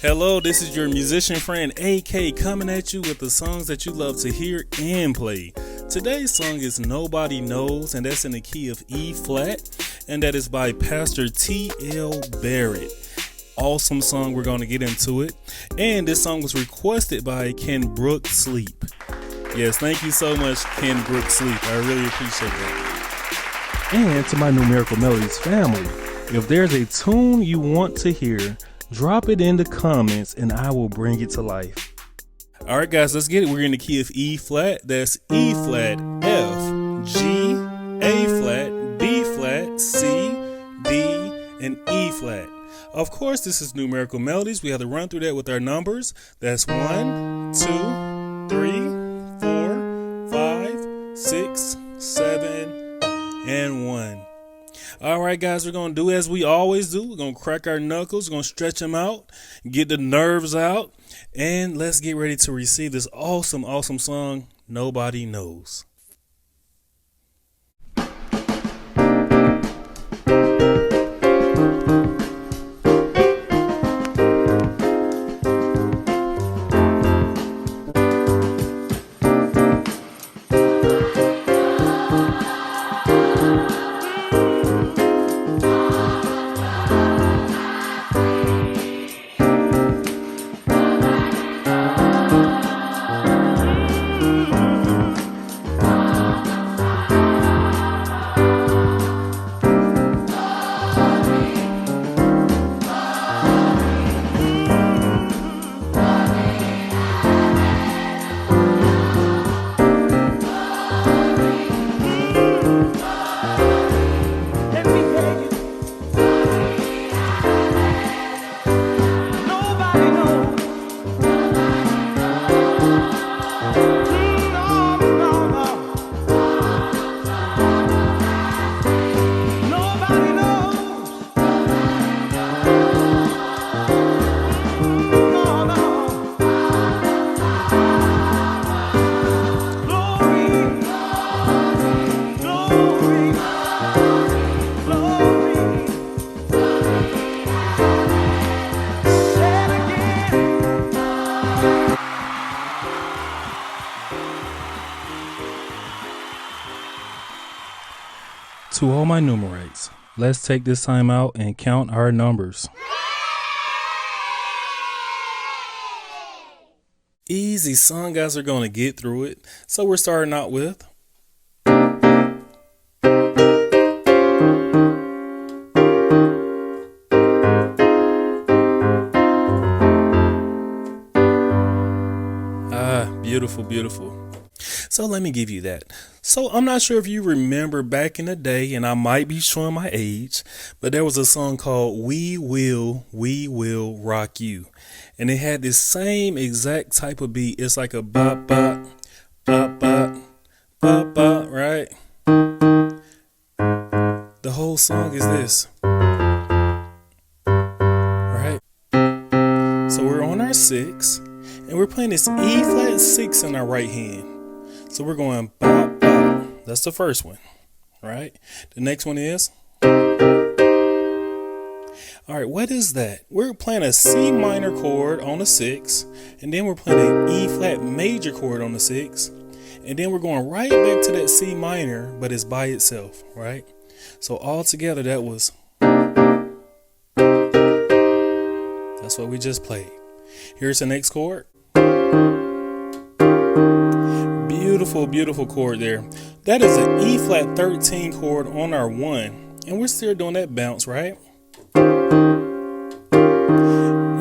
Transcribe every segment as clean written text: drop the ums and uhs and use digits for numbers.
Hello, this is your musician friend AK coming at you with the songs that you love to hear and play. Today's song is Nobody Knows, and that's in the key of E flat, and that is by Pastor T.L. Barrett. Awesome song, we're going to get into it. And this song was requested by Ken Brook Sleep. Yes, thank you so much, Ken Brook Sleep. I really appreciate that. And to my Numerical Melodies family, if there's a tune you want to hear, drop it in the comments and I will bring it to life. All right, guys, let's get it. We're in the key of E flat. That's E flat, F, G, A flat, B flat, C, D, and E flat. Of course, this is Numerical Melodies. We have to run through that with our numbers. That's 1, 2, 3, 4, 5, 6, 7, and 1. All right, guys, we're going to do as we always do. We're going to crack our knuckles. We're going to stretch them out, get the nerves out, and let's get ready to receive this awesome, awesome song, Nobody Knows. To all my numerates, let's take this time out and count our numbers. Easy song, guys, are going to get through it. So we're starting out with beautiful, beautiful. So let me give you that. So I'm not sure if you remember back in the day, and I might be showing my age, but there was a song called We Will Rock You. And it had this same exact type of beat. It's like a bop, bop, bop, bop, bop, bop, right? The whole song is this. Right? So we're on our 6, and we're playing this E flat 6 in our right hand. So we're going bop, bop. That's the first one, right? The next one is. All right, what is that? We're playing a C minor chord on the 6, and then we're playing an E flat major chord on the 6, and then we're going right back to that C minor, but it's by itself, right? So all together, that was. That's what we just played. Here's the next chord. Beautiful, beautiful chord there. That is an E flat 13 chord on our 1, and we're still doing that bounce, right?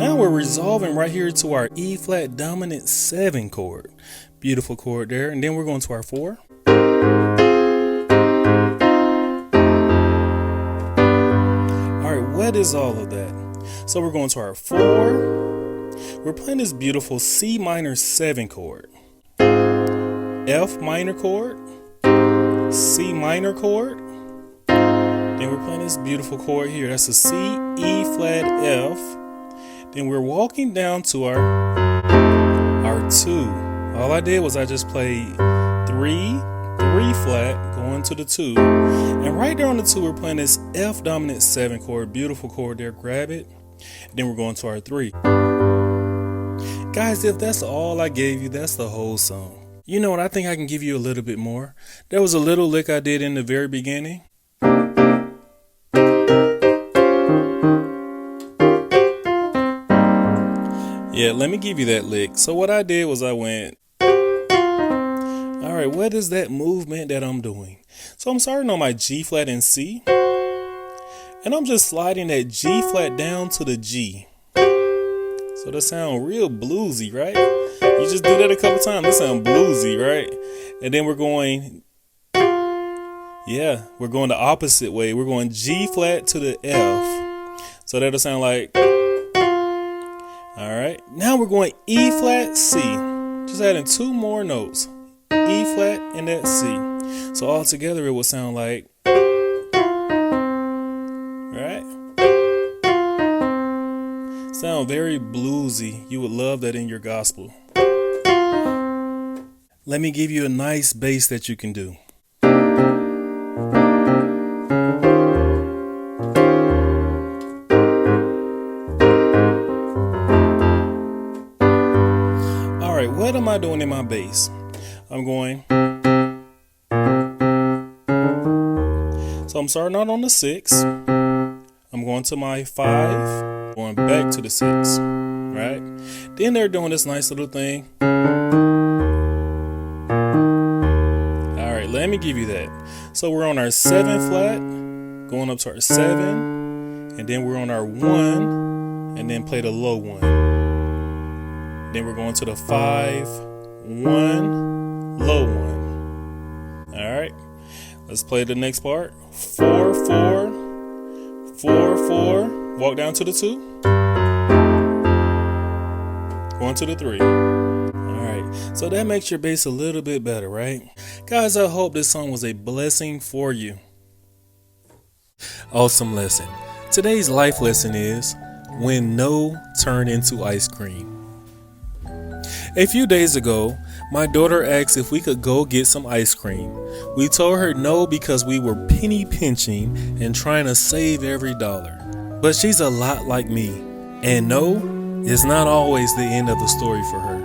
Now we're resolving right here to our E flat dominant 7 chord. Beautiful chord there, and then we're going to our 4. All right, what is all of that? So we're going to our 4. We're playing this beautiful C minor 7 chord. F minor chord, C minor chord, then we're playing this beautiful chord here. That's a C, E flat, F. Then we're walking down to our 2. All I did was I just played 3 flat, going to the 2. And right there on the 2, we're playing this F dominant 7 chord. Beautiful chord there. Grab it. Then we're going to our 3. Guys, if that's all I gave you, that's the whole song. You know what? I think I can give you a little bit more. There was a little lick I did in the very beginning. Yeah, let me give you that lick. So what I did was I went, all right, what is that movement that I'm doing? So I'm starting on my G flat and C, and I'm just sliding that G flat down to the G. So that sound real bluesy, right? You just do that a couple times, that sound bluesy, right? And then we're going the opposite way. We're going G flat to the F. So that'll sound like, all right. Now we're going E flat, C. Just adding 2 more notes, E flat and that C. So all together it will sound like, right? Sound very bluesy. You would love that in your gospel. Let me give you a nice bass that you can do. All right, what am I doing in my bass? I'm going. So I'm starting out on the 6. I'm going to my 5, going back to the 6, right? Then they're doing this nice little thing. All right, let me give you that. So we're on our 7 flat, going up to our 7, and then we're on our 1, and then play the low 1. Then we're going to the 5, 1, low 1. All right, let's play the next part. 4, 4, 4, 4, walk down to the 2, going to the 3. All right, so that makes your bass a little bit better, right? Guys, I hope this song was a blessing for you. Awesome lesson. Today's life lesson is when no turn into ice cream. A few days ago, my daughter asked if we could go get some ice cream. We told her no because we were penny pinching and trying to save every dollar. But she's a lot like me, and no is not always the end of the story for her.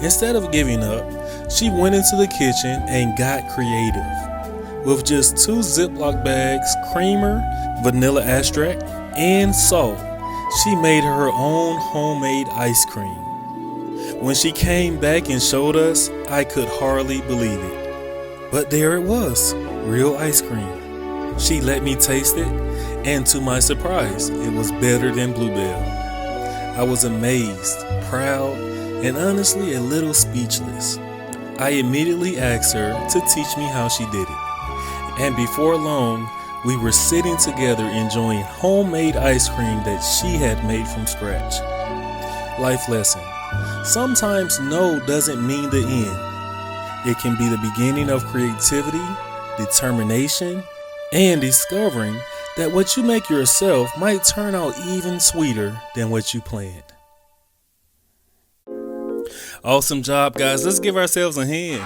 Instead of giving up, she went into the kitchen and got creative. With just 2 Ziploc bags, creamer, vanilla extract, and salt, she made her own homemade ice cream. When she came back and showed us, I could hardly believe it. But there it was, real ice cream. She let me taste it, and to my surprise, it was better than Bluebell. I was amazed, proud, and honestly a little speechless. I immediately asked her to teach me how she did it. And before long, we were sitting together enjoying homemade ice cream that she had made from scratch. Life lesson. Sometimes no doesn't mean the end. It can be the beginning of creativity, determination, and discovering that what you make yourself might turn out even sweeter than what you planned. Awesome job, guys. Let's give ourselves a hand.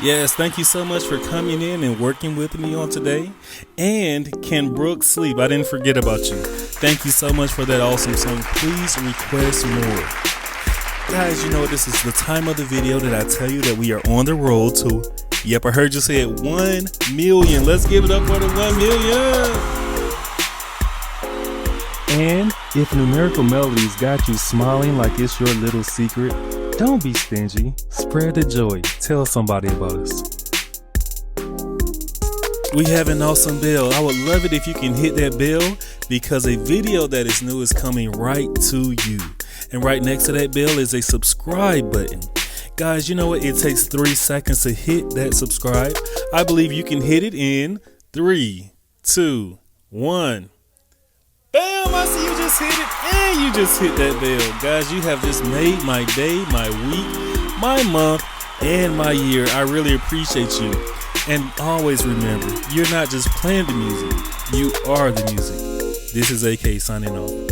Yes, thank you so much for coming in and working with me on today. And Can Brooke Sleep? I didn't forget about you. Thank you so much for that awesome song. Please request more. Guys, you know this is the time of the video that I tell you that we are on the road to, yep, I heard you say it, 1 million. Let's give it up for the 1 million. And if Numerical Melodies got you smiling like it's your little secret, don't be stingy. Spread the joy. Tell somebody about us. We have an awesome bell. I would love it if you can hit that bell because a video that is new is coming right to you. And right next to that bell is a subscribe button. Guys, you know what? It takes 3 seconds to hit that subscribe. I believe you can hit it in 3, 2, 1. Bam! I see you just hit it and you just hit that bell. Guys, you have just made my day, my week, my month, and my year. I really appreciate you. And always remember, you're not just playing the music, you are the music. This is AK signing off.